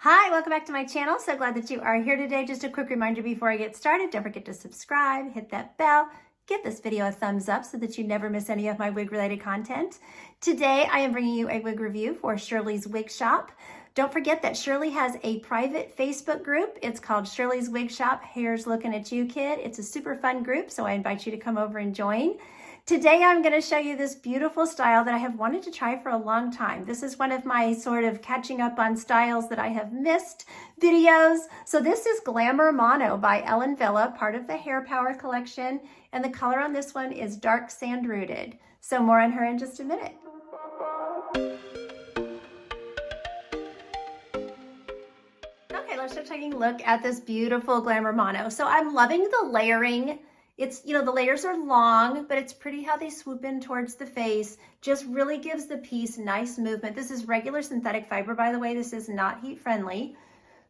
Hi, welcome back to my channel. So glad that you are here today. Just a quick reminder before I get started, don't forget to subscribe, hit that bell, give this video a thumbs up so that you never miss any of my wig related content. Today, I am bringing you a wig review for Shirley's Wig Shop. Don't forget that Shirley has a private Facebook group. It's called Shirley's Wig Shop, Hair's Looking at You, Kid. It's a super fun group, so I invite you to come over and join. Today, I'm going to show you this beautiful style that I have wanted to try for a long time. This is one of my sort of catching up on styles that I have missed videos. So this is Glamour Mono by Ellen Villa, part of the Hair Power collection. And the color on this one is Dark Sand Rooted. So more on her in just a minute. Okay, let's start taking a look at this beautiful Glamour Mono. So I'm loving the layering. It's, the layers are long, but it's pretty how they swoop in towards the face. Just really gives the piece nice movement. This is regular synthetic fiber, by the way. This is not heat friendly.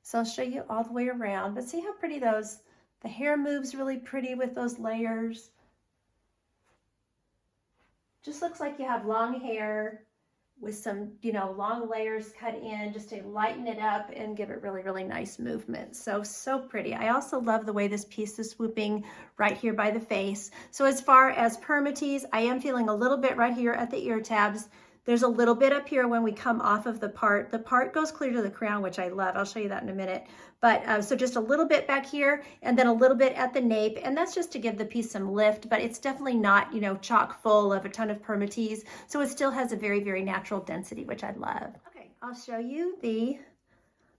So I'll show you all the way around, but see how pretty the hair moves really pretty with those layers. Just looks like you have long hair with some, long layers cut in just to lighten it up and give it really, really nice movement. So pretty. I also love the way this piece is swooping right here by the face. So as far as permatease, I am feeling a little bit right here at the ear tabs. There's a little bit up here when we come off of the part. The part goes clear to the crown, which I love. I'll show you that in a minute. But so just a little bit back here and then a little bit at the nape. And that's just to give the piece some lift, but it's definitely not, chock full of a ton of permatease. So it still has a very, very natural density, which I love. Okay, I'll show you the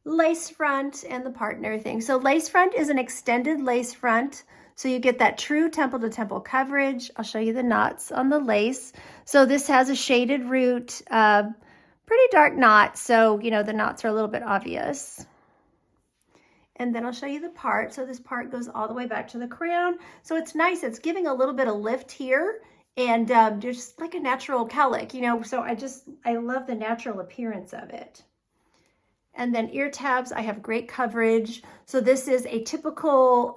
lace front and the part and everything. So lace front is an extended lace front. So you get that true temple to temple coverage. I'll show you the knots on the lace. So this has a shaded root, pretty dark knot. So, the knots are a little bit obvious. And then I'll show you the part. So this part goes all the way back to the crown. So it's nice. It's giving a little bit of lift here and just like a natural cowlick, So I love the natural appearance of it. And then ear tabs, I have great coverage. So this is a typical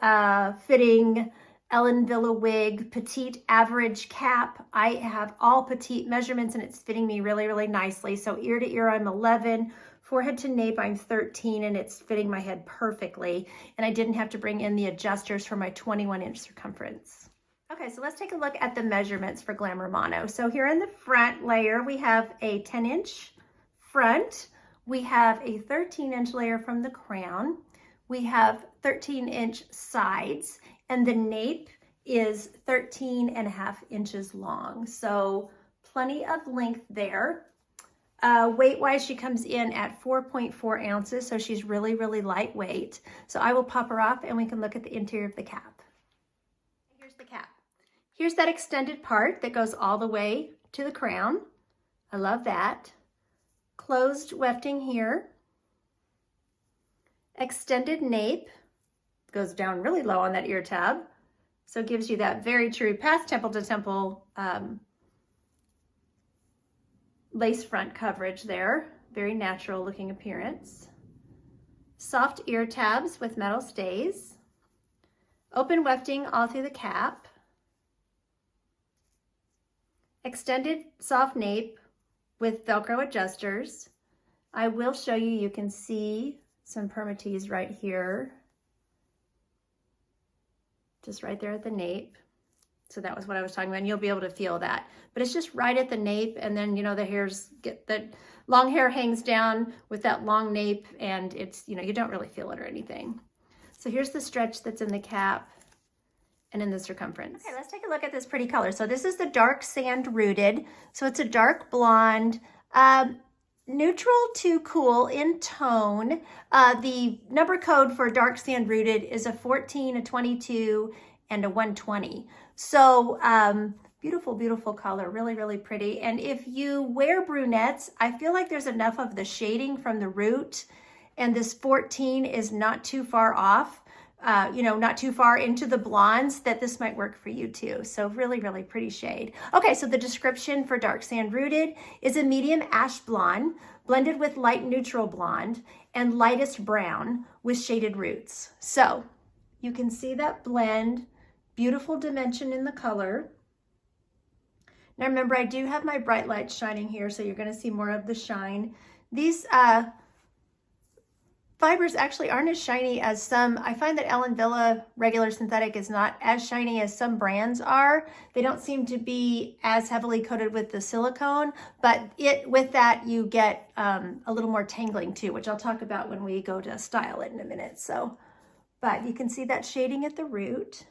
fitting Ellen Villa wig, petite average cap. I have all petite measurements and it's fitting me really, really nicely. So ear to ear, I'm 11. Forehead to nape, I'm 13, and it's fitting my head perfectly. And I didn't have to bring in the adjusters for my 21-inch circumference. Okay, so let's take a look at the measurements for Glamour Mono. So here in the front layer, we have a 10-inch front. We have a 13-inch layer from the crown. We have 13-inch sides, and the nape is 13.5 inches long. So plenty of length there. Weight-wise, she comes in at 4.4 ounces, so she's really, really lightweight. So I will pop her off and we can look at the interior of the cap. Here's the cap. Here's that extended part that goes all the way to the crown. I love that. Closed wefting here. Extended nape, goes down really low on that ear tab. So it gives you that very true past temple to temple lace front coverage there. Very natural looking appearance. Soft ear tabs with metal stays. Open wefting all through the cap. Extended soft nape with Velcro adjusters. I will show you, you can see some permatease right here. Just right there at the nape. So that was what I was talking about, and you'll be able to feel that. But it's just right at the nape, and then, the long hair hangs down with that long nape, and it's, you don't really feel it or anything. So here's the stretch that's in the cap and in the circumference. Okay, let's take a look at this pretty color. So this is the Dark Sand Rooted. So it's a dark blonde, neutral to cool in tone. The number code for Dark Sand Rooted is a 14, a 22, and a 120. So beautiful, beautiful color, really, really pretty. And if you wear brunettes, I feel like there's enough of the shading from the root, and this 14 is not too far off. Not too far into the blondes, that this might work for you too. So really, really pretty shade. Okay, so the description for Dark Sand Rooted is a medium ash blonde blended with light neutral blonde and lightest brown with shaded roots. So you can see that blend, beautiful dimension in the color. Now remember, I do have my bright lights shining here, so you're gonna see more of the shine. These fibers actually aren't as shiny as some. I find that Ellen Villa regular synthetic is not as shiny as some brands are. They don't seem to be as heavily coated with the silicone, but with that you get a little more tangling too, which I'll talk about when we go to style it in a minute. So, but you can see that shading at the root.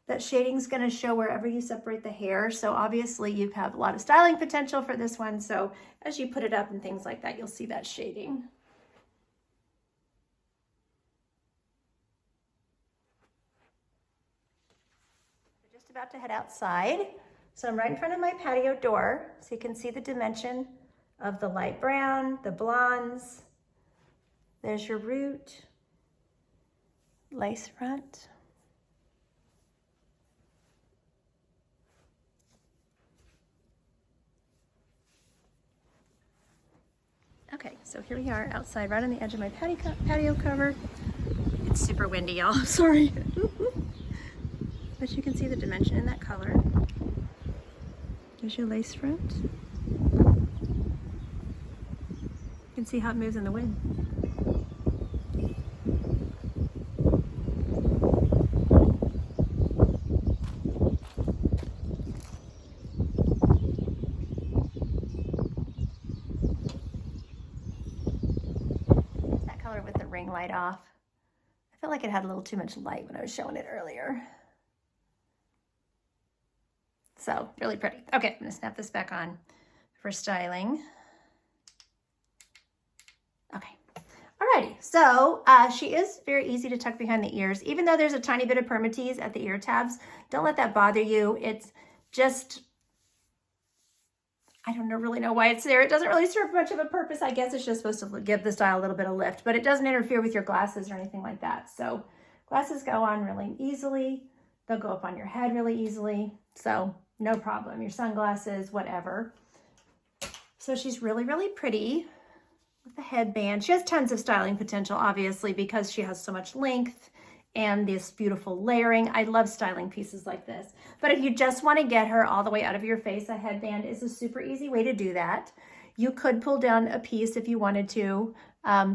That shading is going to show wherever you separate the hair. So obviously you have a lot of styling potential for this one. So as you put it up and things like that, you'll see that shading. We're just about to head outside. So I'm right in front of my patio door. So you can see the dimension of the light brown, the blondes. There's your root, lace front. Okay, so here we are outside right on the edge of my patio cover. It's super windy, y'all, sorry. But you can see the dimension in that color. There's your lace front. You can see how it moves in the wind. With the ring light off. I felt like it had a little too much light when I was showing it earlier. So really pretty. Okay, I'm gonna snap this back on for styling. Okay, alrighty. So she is very easy to tuck behind the ears. Even though there's a tiny bit of permatease at the ear tabs, don't let that bother you. It's just, I don't really know why it's there. It doesn't really serve much of a purpose. I guess it's just supposed to give the style a little bit of lift, but it doesn't interfere with your glasses or anything like that. So glasses go on really easily. They'll go up on your head really easily. So no problem. Your sunglasses, whatever. So she's really, really pretty with the headband. She has tons of styling potential, obviously, because she has so much length and this beautiful layering. I love styling pieces like this. But if you just want to get her all the way out of your face, a headband is a super easy way to do that. You could pull down a piece if you wanted to,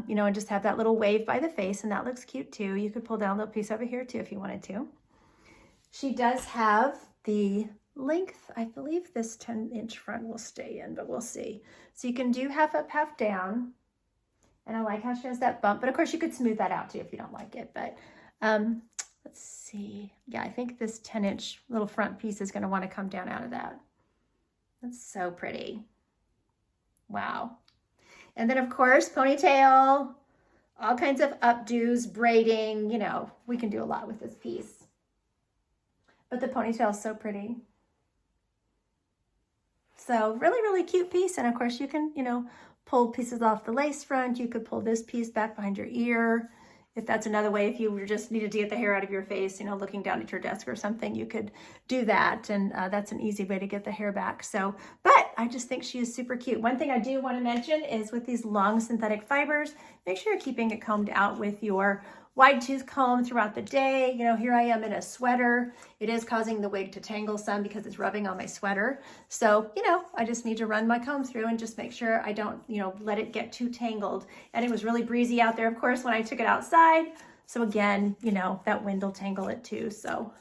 you know, and just have that little wave by the face, and that looks cute too. You could pull down a little piece over here too if you wanted to. She does have the length. I believe this 10-inch front will stay in, but we'll see. So you can do half up, half down. And I like how she has that bump, but of course you could smooth that out too if you don't like it. But let's see. Yeah, I think this 10-inch little front piece is going to want to come down out of that. That's so pretty. Wow. And then of course, ponytail, all kinds of updos, braiding, you know, we can do a lot with this piece. But the ponytail is so pretty. So really, really cute piece. And of course you can, you know, pull pieces off the lace front. You could pull this piece back behind your ear. If that's another way, if you just needed to get the hair out of your face, you know, looking down at your desk or something, you could do that. And that's an easy way to get the hair back. So, but I just think she is super cute. One thing I do want to mention is with these long synthetic fibers, make sure you're keeping it combed out with your wide tooth comb throughout the day. You know, here I am in a sweater. It is causing the wig to tangle some because it's rubbing on my sweater. So, you know, I just need to run my comb through and just make sure I don't, you know, let it get too tangled. And it was really breezy out there, of course, when I took it outside. So again, you know, that wind will tangle it too. So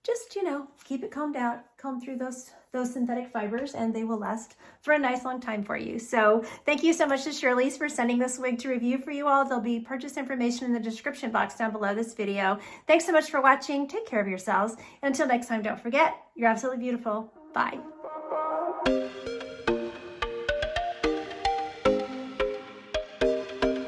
just, you know, keep it combed out, comb through those synthetic fibers, and they will last for a nice long time for you. So thank you so much to Shirley's for sending this wig to review for you all. There'll be purchase information in the description box down below this video. Thanks so much for watching. Take care of yourselves. And until next time, don't forget, you're absolutely beautiful. Bye.